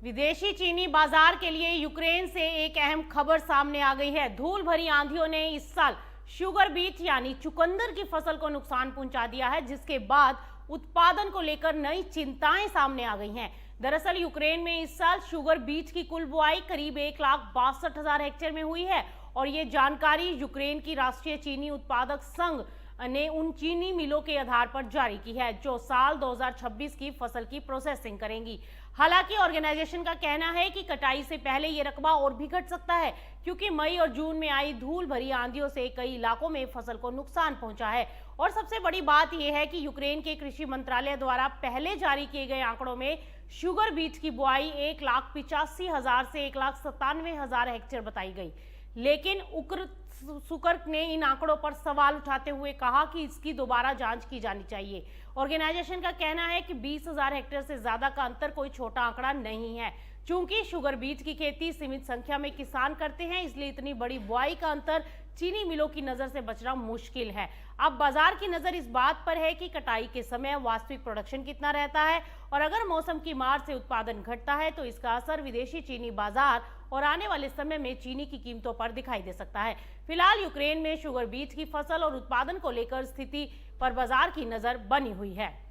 विदेशी चीनी बाजार के लिए यूक्रेन से एक अहम खबर सामने आ गई है। धूल भरी आंधियों ने इस साल शुगर बीट यानी चुकंदर की फसल को नुकसान पहुंचा दिया है, जिसके बाद उत्पादन को लेकर नई चिंताएं सामने आ गई हैं। दरअसल यूक्रेन में इस साल शुगर बीट की कुल बुआई करीब 1,62,000 हेक्टेयर में हुई है और ये जानकारी यूक्रेन की राष्ट्रीय चीनी उत्पादक संघ ने उन चीनी मिलों के आधार पर जारी की है जो साल 2026 की फसल की प्रोसेसिंग करेंगी। हालांकि ऑर्गेनाइजेशन का कहना है कि कटाई से पहले ये रकबा और भी घट सकता है, क्योंकि मई और जून में आई धूल भरी आंधियों से कई इलाकों में फसल को नुकसान पहुंचा है। और सबसे बड़ी बात यह है कि यूक्रेन के कृषि मंत्रालय द्वारा पहले जारी किए गए आंकड़ों में शुगर बीट की बुआई 1,85,000 से 1,97,000 हेक्टेयर बताई गई, लेकिन उग्र सुकर्क ने इन आंकड़ों पर सवाल उठाते हुए कहा कि इसकी दोबारा जांच की जानी चाहिए। ऑर्गेनाइजेशन का कहना है कि 20,000 हेक्टेयर से ज्यादा का अंतर कोई छोटा आंकड़ा नहीं है। चूंकि शुगर बीट की खेती सीमित संख्या में किसान करते हैं, इसलिए इतनी बड़ी बुआई का अंतर चीनी मिलों की नजर से बचना मुश्किल है। अब बाजार की नजर इस बात पर है कि कटाई के समय वास्तविक प्रोडक्शन कितना रहता है और अगर मौसम की मार से उत्पादन घटता है तो इसका असर विदेशी चीनी बाजार और आने वाले समय में चीनी की कीमतों पर दिखाई दे सकता है। फिलहाल यूक्रेन में शुगर बीट की फसल और उत्पादन को लेकर स्थिति पर बाजार की नजर बनी हुई है।